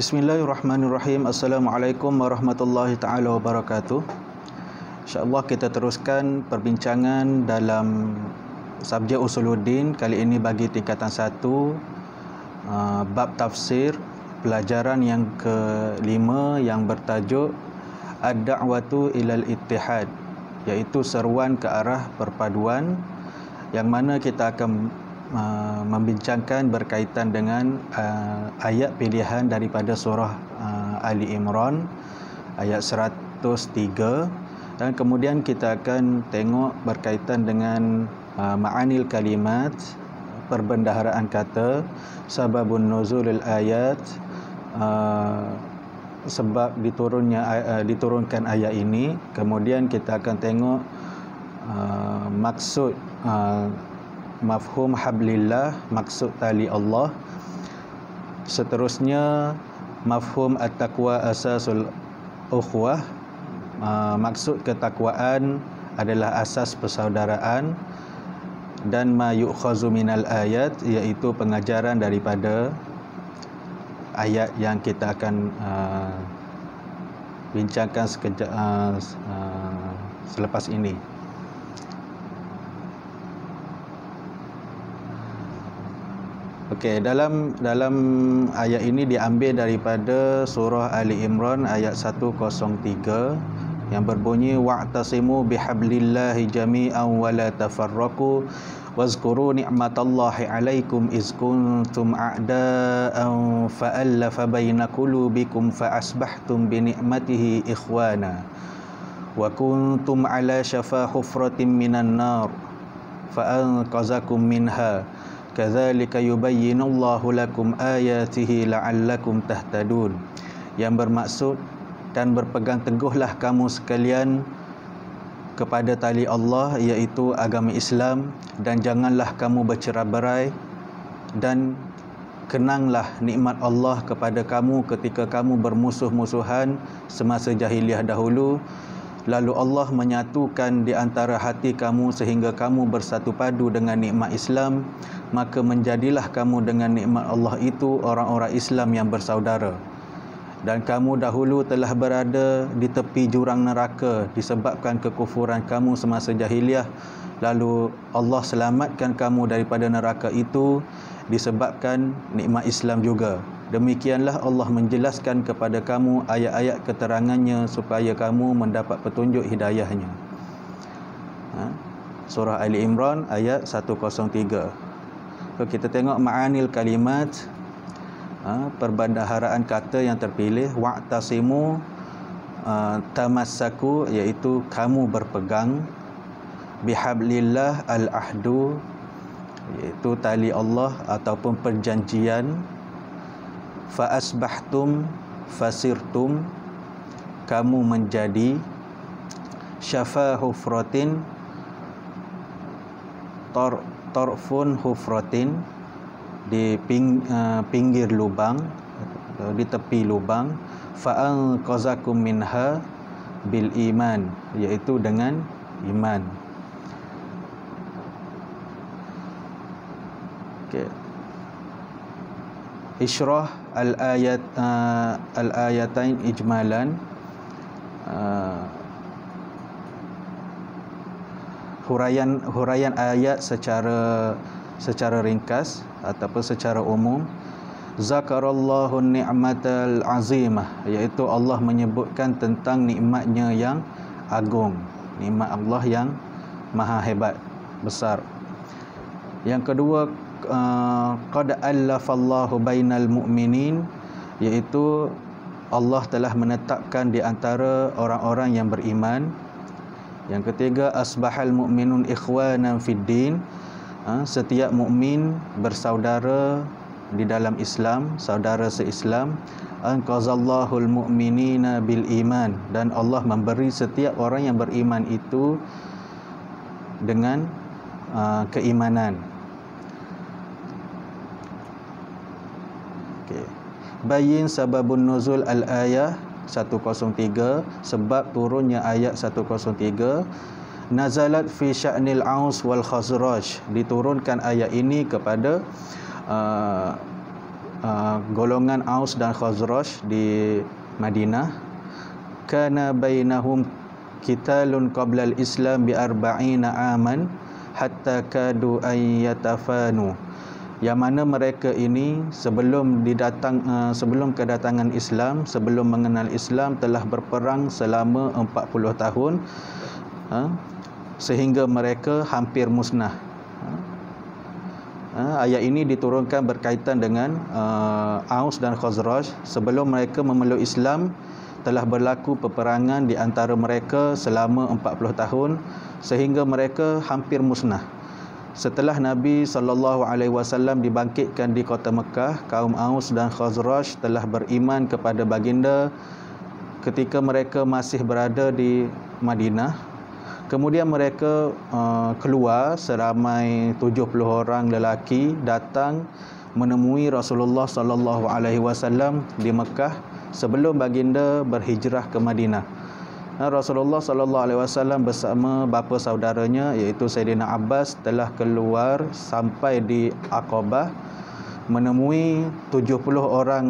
Bismillahirrahmanirrahim. Assalamualaikum warahmatullahi taala wabarakatuh. InsyaAllah kita teruskan perbincangan dalam subjek Usuluddin. Kali ini bagi tingkatan 1, bab tafsir, pelajaran yang ke-5 yang bertajuk Ad-Da'watu ilal Ittihad, iaitu seruan ke arah perpaduan, yang mana kita akan membincangkan berkaitan dengan ayat pilihan daripada surah Ali Imran ayat 103, dan kemudian kita akan tengok berkaitan dengan ma'anil kalimat, perbendaharaan kata, sababun nuzulil ayat, sebab diturunkan ayat ini. Kemudian kita akan tengok maksud mafhum hablillah, maksud tali Allah. Seterusnya mafhum at-taqwa asasul ukhuwah, maksud ketakwaan adalah asas persaudaraan. Dan ma yu'khazu minal ayat, iaitu pengajaran daripada ayat yang kita akan bincangkan sekejap selepas ini. Okey, dalam ayat ini diambil daripada surah Ali Imran ayat 103 yang berbunyi wa'tasimu bihablillahi jami'an wa la tafarraqu wazkuru ni'matallahi 'alaikum iz kuntum a'da'an fa'alafa baina qulubikum fa'asbahtum bi ni'matihi ikhwana wa kuntum 'ala shafa hufratin minan nar fa'anqazakum minha kadzalika yubayyinullahu lakum ayatihi la'allakum tahtadun, yang bermaksud, dan berpegang teguhlah kamu sekalian kepada tali Allah, iaitu agama Islam, dan janganlah kamu bercerai-berai, dan kenanglah nikmat Allah kepada kamu ketika kamu bermusuh-musuhan semasa jahiliah dahulu. Lalu Allah menyatukan di antara hati kamu sehingga kamu bersatu padu dengan nikmat Islam, maka menjadilah kamu dengan nikmat Allah itu orang-orang Islam yang bersaudara. Dan kamu dahulu telah berada di tepi jurang neraka disebabkan kekufuran kamu semasa jahiliah, lalu Allah selamatkan kamu daripada neraka itu disebabkan nikmat Islam juga. Demikianlah Allah menjelaskan kepada kamu ayat-ayat keterangannya supaya kamu mendapat petunjuk hidayahnya. Surah Ali Imran ayat 103. So, kita tengok ma'anil kalimat, perbendaharaan kata yang terpilih. Wa'tasimu, tamassaku, iaitu kamu berpegang, bihablillah al-ahdu, iaitu tali Allah ataupun perjanjian, fa'asbahtum, fasirtum, kamu menjadi, syafa hufratin, torfun hufratin, di pinggir lubang, di tepi lubang, fa'anqazakum minha bil iman, iaitu dengan iman. Okey. Isyrah al-ayatain ijmalan, huraian ayat secara ringkas ataupun secara umum. Zakarallahu ni'matal azimah, iaitu Allah menyebutkan tentang nikmatnya yang agung, nikmat Allah yang maha hebat, besar. Yang kedua, qad allafallahu bainal mu'minin, iaitu Allah telah menetapkan di antara orang-orang yang beriman. Yang ketiga, asbahal mu'minun ikhwanan fid din, setiap mukmin bersaudara di dalam Islam, saudara se-Islam. Anqazallahul mu'minina bil iman, dan Allah memberi setiap orang yang beriman itu dengan keimanan. Bayin sababun nuzul al-ayah 103, sebab turunnya ayat 103. Nazalat fi sya'nil Aus wal Khazraj, diturunkan ayat ini kepada golongan Aus dan Khazraj di Madinah. Kana bainahum qitalun qabla al-Islam bi 40 aman hatta kadu an yatafanu. Yang mana mereka ini sebelum kedatangan Islam, sebelum mengenal Islam telah berperang selama 40 tahun sehingga mereka hampir musnah. Ayat ini diturunkan berkaitan dengan Aus dan Khazraj. Sebelum mereka memeluk Islam, telah berlaku peperangan di antara mereka selama 40 tahun sehingga mereka hampir musnah. Setelah Nabi SAW dibangkitkan di kota Mekah, kaum Aus dan Khazraj telah beriman kepada baginda ketika mereka masih berada di Madinah. Kemudian mereka keluar seramai 70 orang lelaki datang menemui Rasulullah SAW di Mekah sebelum baginda berhijrah ke Madinah. Rasulullah SAW bersama bapa saudaranya iaitu Sayyidina Abbas telah keluar sampai di Aqabah menemui 70 orang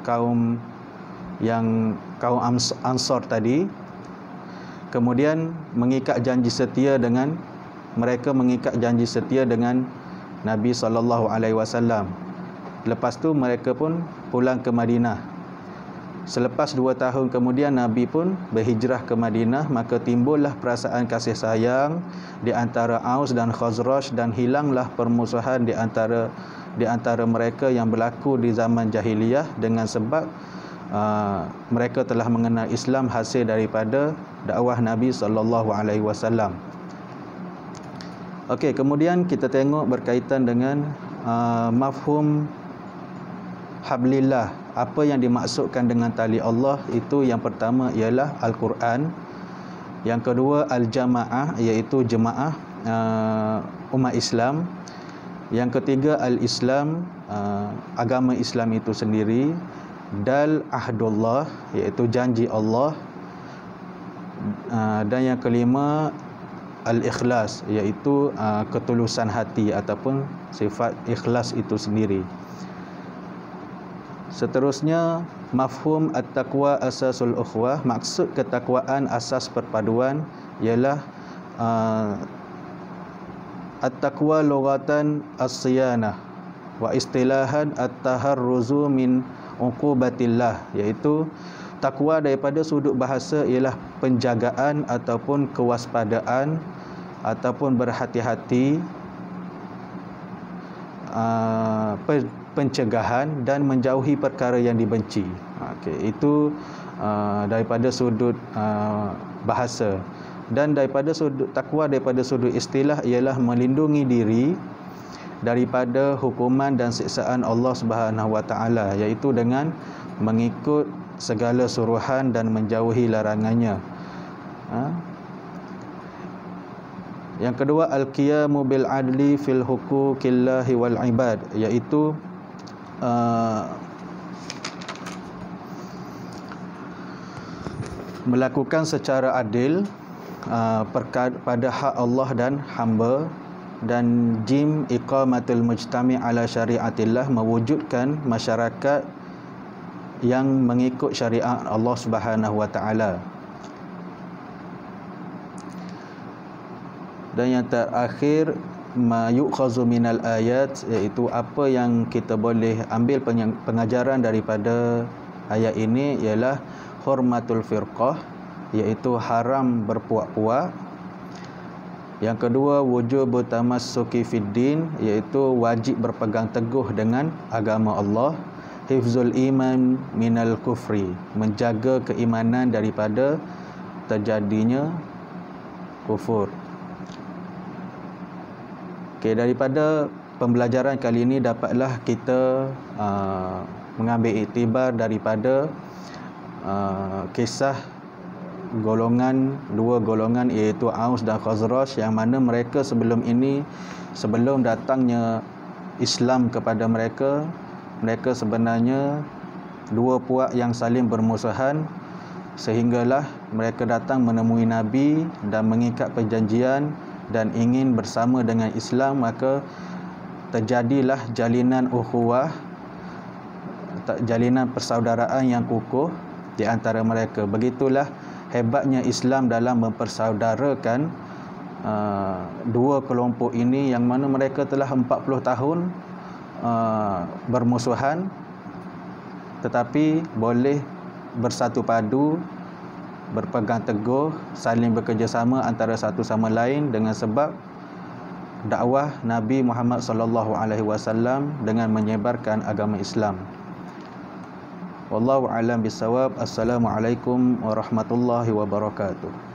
kaum Ansar tadi. Kemudian mengikat janji setia dengan Nabi SAW. Lepas tu mereka pun pulang ke Madinah. Selepas 2 tahun kemudian Nabi pun berhijrah ke Madinah, maka timbullah perasaan kasih sayang di antara Aus dan Khazraj dan hilanglah permusuhan di antara mereka yang berlaku di zaman jahiliyah dengan sebab mereka telah mengenal Islam hasil daripada dakwah Nabi SAW. Okey, kemudian kita tengok berkaitan dengan mafhum hablillah. Apa yang dimaksudkan dengan tali Allah itu yang pertama ialah Al-Quran. Yang kedua Al-Jamaah, iaitu jemaah umat Islam. Yang ketiga Al-Islam, agama Islam itu sendiri. Dan Ahdullah, iaitu janji Allah. Dan yang kelima Al-Ikhlas, iaitu ketulusan hati ataupun sifat ikhlas itu sendiri. Seterusnya mafhum at-taqwa asasul ukhwah. Maksud ketakwaan asas perpaduan ialah at-taqwa lughatan as-siyanah wa istilahan at-taharruzu min uqubatillah, iaitu takwa daripada sudut bahasa ialah penjagaan ataupun kewaspadaan ataupun berhati-hati, pencegahan dan menjauhi perkara yang dibenci. Okey, itu daripada sudut bahasa. Dan daripada sudut takwa, daripada sudut istilah ialah melindungi diri daripada hukuman dan siksaan Allah Subhanahu Wa Taala, iaitu dengan mengikut segala suruhan dan menjauhi larangannya. Yang kedua al-qiyamu bil adli fil huquqillahi wal ibad, iaitu melakukan secara adil pada hak Allah dan hamba. Dan jim iqamatul mujtami' ala syariatillah, mewujudkan masyarakat yang mengikut syariat Allah Subhanahu Wa Taala. Dan yang terakhir ma yu'khazu minal ayat, iaitu apa yang kita boleh ambil pengajaran daripada ayat ini ialah hurmatul firqah, iaitu haram berpuak-puak. Yang kedua wujub tamassuki fiddin, iaitu wajib berpegang teguh dengan agama Allah. Hifzul iman minal kufri, menjaga keimanan daripada terjadinya kufur. Okey, daripada pembelajaran kali ini dapatlah kita mengambil iktibar daripada kisah dua golongan iaitu Aus dan Khazraj, yang mana mereka sebelum datangnya Islam kepada mereka sebenarnya dua puak yang saling bermusuhan, sehinggalah mereka datang menemui Nabi dan mengikat perjanjian dan ingin bersama dengan Islam. Maka terjadilah jalinan ukhuwah jalinan persaudaraan yang kukuh di antara mereka. Begitulah hebatnya Islam dalam mempersaudarakan dua kelompok ini yang mana mereka telah 40 tahun bermusuhan, tetapi boleh bersatu padu, berpegang teguh, saling bekerjasama antara satu sama lain dengan sebab dakwah Nabi Muhammad sallallahu alaihi wasallam dengan menyebarkan agama Islam. Wallahu a'lam bissawab. Assalamualaikum warahmatullahi wabarakatuh.